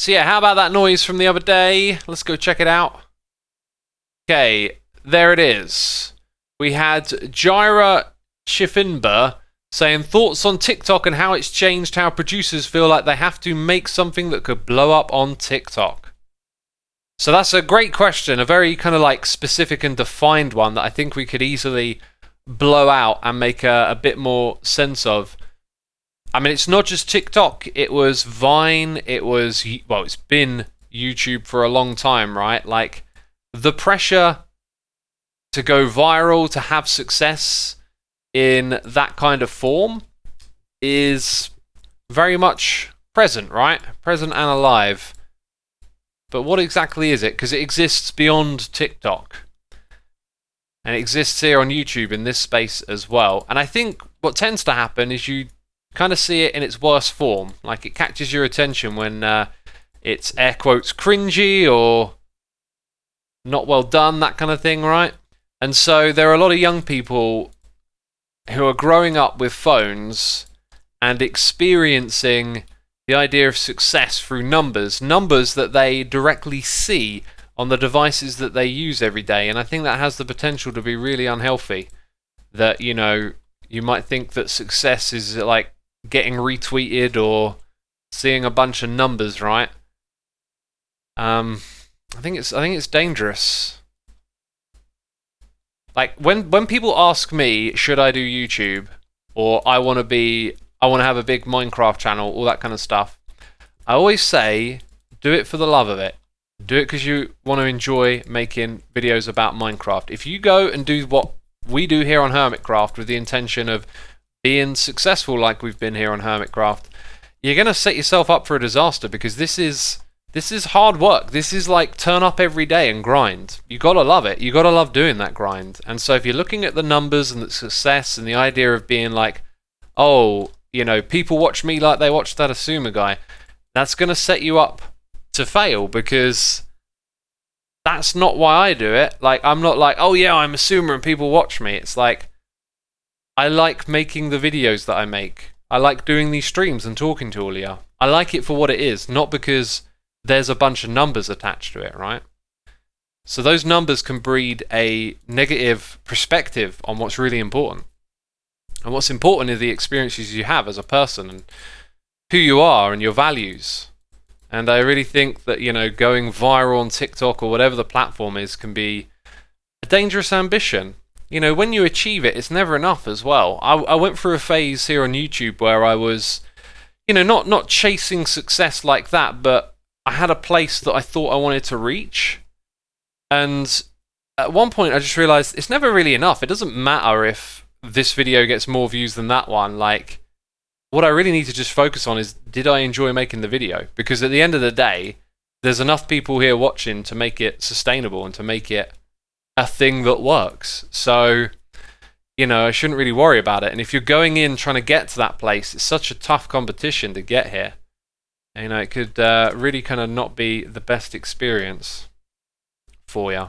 So yeah, how about that noise from the other day? Let's go check it out. Okay, there it is. We had Jira Chifinba saying thoughts on TikTok and how it's changed how producers feel like they have to make something that could blow up on TikTok. So that's a great question, a very kind of like specific and defined one that I think we could easily blow out and make a bit more sense of. I mean, it's not just TikTok. It was Vine. It was, well, it's been YouTube for a long time, right? Like, the pressure to go viral, to have success in that kind of form is very much present, right? Present and alive. But what exactly is it? Because it exists beyond TikTok. And it exists here on YouTube in this space as well. And I think what tends to happen is you kind of see it in its worst form. Like, it catches your attention when it's air quotes cringy or not well done, that kind of thing, right? And so there are a lot of young people who are growing up with phones and experiencing the idea of success through numbers that they directly see on the devices that they use every day. And I think that has the potential to be really unhealthy. That, you know, you might think that success is like getting retweeted or seeing a bunch of numbers, right? I think it's dangerous. Like when people ask me, should I do YouTube, or I want to have a big Minecraft channel, all that kind of stuff, I always say, do it for the love of it. Do it because you want to enjoy making videos about Minecraft. If you go and do what we do here on Hermitcraft with the intention of being successful like we've been here on Hermitcraft, you're going to set yourself up for a disaster, because this is hard work. This is like turn up every day and grind. You got to love it. You got to love doing that grind. And so if you're looking at the numbers and the success and the idea of being like, oh, you know, people watch me like they watched that Xisuma guy, that's going to set you up to fail, because that's not why I do it. Like, I'm not like, oh yeah, I'm Xisuma and people watch me. It's like, I like making the videos that I make. I like doing these streams and talking to all of you. I like it for what it is, not because there's a bunch of numbers attached to it, right? So those numbers can breed a negative perspective on what's really important. And what's important is the experiences you have as a person and who you are and your values. And I really think that, you know, going viral on TikTok or whatever the platform is can be a dangerous ambition. You know, when you achieve it, it's never enough as well. I went through a phase here on YouTube where I was, you know, not chasing success like that, but I had a place that I thought I wanted to reach. And at one point I just realized it's never really enough. It doesn't matter if this video gets more views than that one. Like, what I really need to just focus on is, did I enjoy making the video? Because at the end of the day, there's enough people here watching to make it sustainable and to make it a thing that works. So, you know, I shouldn't really worry about it. And if you're going in trying to get to that place, it's such a tough competition to get here. You know, it could really kind of not be the best experience for you.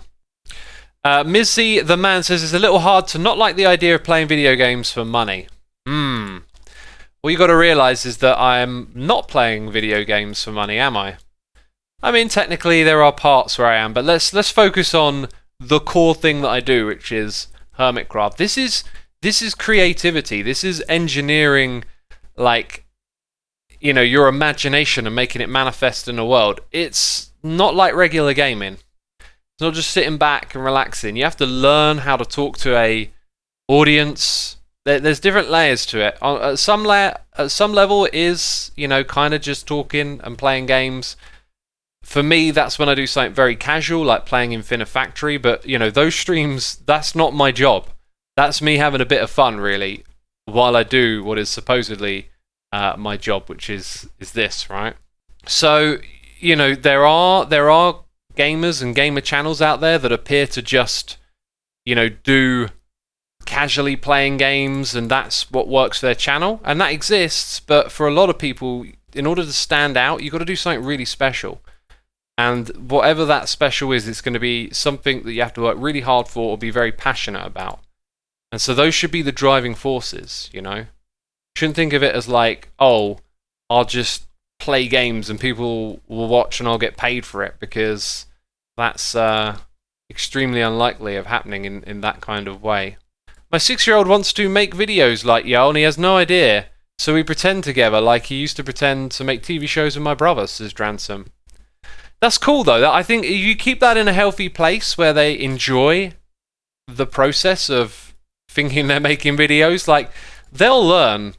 Mizzy the man says it's a little hard to not like the idea of playing video games for money. What you got to realize is that I'm not playing video games for money, am I? I mean, technically there are parts where I am, but let's focus on the core thing that I do, which is Hermitcraft. This is creativity. This is engineering, like, you know, your imagination and making it manifest in the world. It's not like regular gaming. It's not just sitting back and relaxing. You have to learn how to talk to a audience. There's different layers to it. At some level, it is, you know, kind of just talking and playing games. For me, that's when I do something very casual, like playing Infinifactory. But, you know, those streams, that's not my job. That's me having a bit of fun, really, while I do what is supposedly my job, which is this, right? So, you know, there are gamers and gamer channels out there that appear to just, you know, do casually playing games, and that's what works for their channel, and that exists. But for a lot of people, in order to stand out, you've got to do something really special. And whatever that special is, it's going to be something that you have to work really hard for or be very passionate about. And so those should be the driving forces, you know? Shouldn't think of it as like, oh, I'll just play games and people will watch and I'll get paid for it, because that's extremely unlikely of happening in that kind of way. My 6-year-old wants to make videos like Yo, and he has no idea, so we pretend together like he used to pretend to make TV shows with my brother, says Dransom. That's cool though. I think you keep that in a healthy place where they enjoy the process of thinking they're making videos, like they'll learn.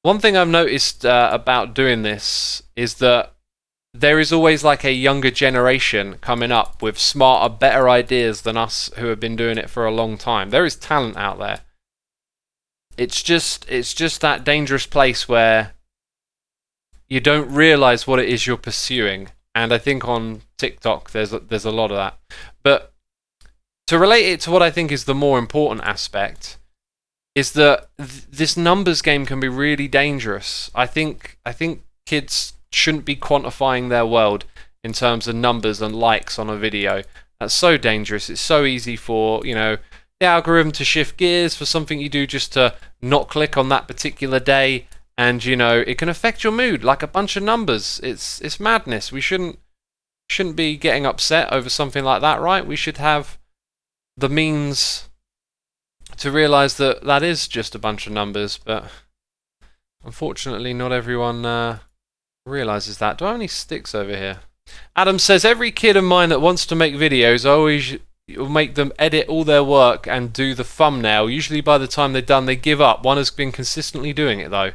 One thing I've noticed about doing this is that there is always like a younger generation coming up with smarter, better ideas than us who have been doing it for a long time. There is talent out there. It's just that dangerous place where you don't realize what it is you're pursuing. And I think on TikTok there's a lot of that. But to relate it to what I think is the more important aspect is that this numbers game can be really dangerous. I think kids shouldn't be quantifying their world in terms of numbers and likes on a video. That's so dangerous. It's so easy for, the algorithm to shift gears for something you do just to not click on that particular day, and it can affect your mood like a bunch of numbers. It's madness. We shouldn't be getting upset over something like that, right? We should have the means to realize that is just a bunch of numbers, but unfortunately not everyone realizes that. Do I have any sticks over here? Adam says, every kid of mine that wants to make videos, I always make them edit all their work and do the thumbnail. Usually by the time they're done, they give up. One has been consistently doing it though.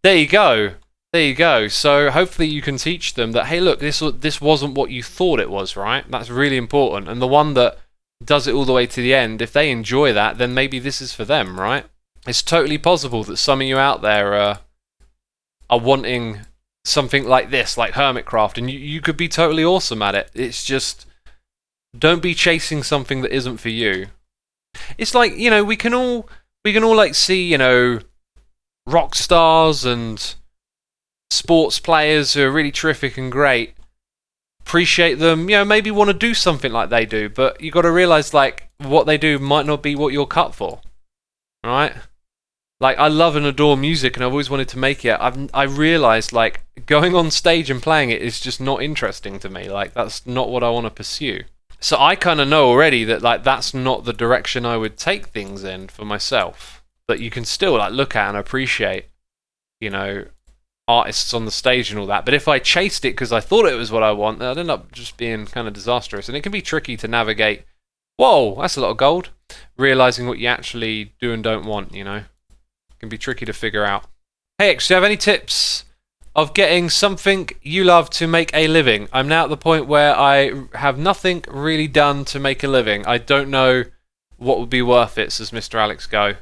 There you go. There you go. So hopefully you can teach them that, hey, look, this wasn't what you thought it was, right? That's really important. And the one that does it all the way to the end, if they enjoy that, then maybe this is for them, right? It's totally possible that some of you out there are wanting something like this, like Hermitcraft, and you could be totally awesome at it. It's just, don't be chasing something that isn't for you. It's like, we can all like see, rock stars and sports players who are really terrific and great. Appreciate them, maybe want to do something like they do, but you got to realize, like, what they do might not be what you're cut for, right? Like, I love and adore music, and I've always wanted to make it. I realized, like, going on stage and playing it is just not interesting to me. Like, that's not what I want to pursue. So I kind of know already that, like, that's not the direction I would take things in for myself. But you can still, like, look at and appreciate, artists on the stage and all that. But if I chased it because I thought it was what I want, I'd end up just being kind of disastrous. And it can be tricky to navigate, whoa, that's a lot of gold, realizing what you actually do and don't want, Can be tricky to figure out. Hey X, do you have any tips of getting something you love to make a living? I'm now at the point where I have nothing really done to make a living. I don't know what would be worth it, says Mr. Alex Go.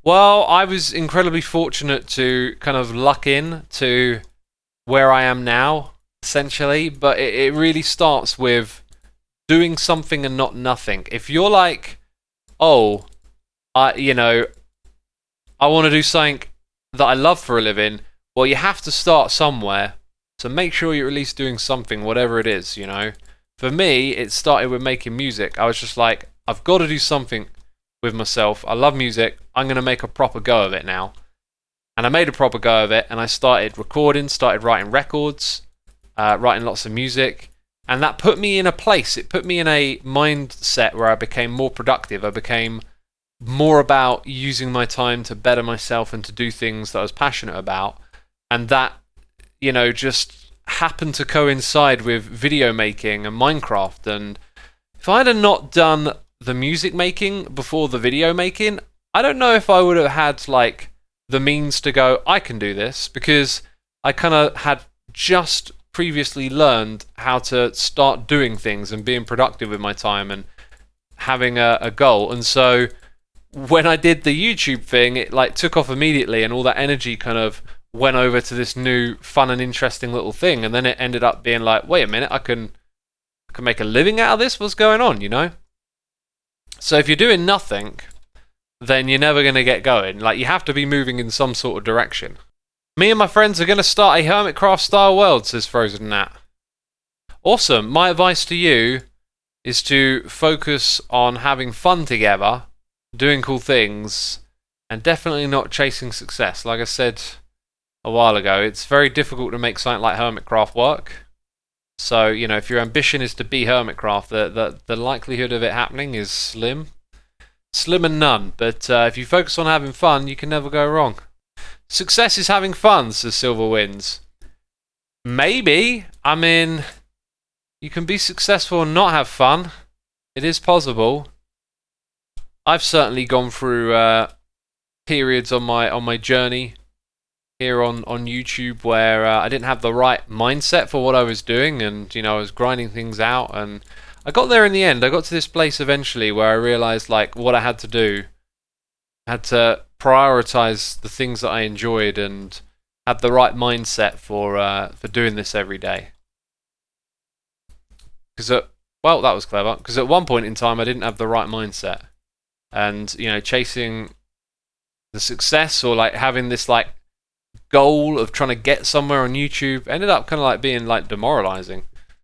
Well, I was incredibly fortunate to kind of luck in to where I am now, essentially, but it really starts with doing something and not nothing. If you're like, oh, I want to do something that I love for a living, well, you have to start somewhere, so make sure you're at least doing something, whatever it is, For me, it started with making music. I was just like, I've got to do something with myself. I love music. I'm going to make a proper go of it now. And I made a proper go of it, and I started recording, started writing records, writing lots of music, and that put me in a place. It put me in a mindset where I became more productive. I became more about using my time to better myself and to do things that I was passionate about. And that, just happened to coincide with video making and Minecraft. And if I had not done the music making before the video making, I don't know if I would have had, like, the means to go, I can do this, because I kind of had just previously learned how to start doing things and being productive with my time and having a goal. And so when I did the YouTube thing, it like took off immediately, and all that energy kind of went over to this new fun and interesting little thing. And then it ended up being like, wait a minute, I can make a living out of this? What's going on, So if you're doing nothing, then you're never going to get going. Like, you have to be moving in some sort of direction. Me and my friends are going to start a Hermitcraft style world, says Frozen Nat. Awesome. My advice to you is to focus on having fun together, doing cool things, and definitely not chasing success. Like I said a while ago. It's very difficult to make something like Hermitcraft work. So, you know, if your ambition is to be Hermitcraft, the likelihood of it happening is slim. Slim and none. But if you focus on having fun, you can never go wrong. Success is having fun, says Silver Winds. Maybe. I mean, you can be successful and not have fun. It is possible. I've certainly gone through periods on my journey here on YouTube where I didn't have the right mindset for what I was doing, and you know, I was grinding things out, and I got there in the end. I got to this place eventually where I realized like what I had to do. I had to prioritize the things that I enjoyed and had the right mindset for doing this every day. Well, that was clever, because at one point in time I didn't have the right mindset, and you know, chasing the success or like having this like goal of trying to get somewhere on YouTube ended up kind of like being like demoralizing.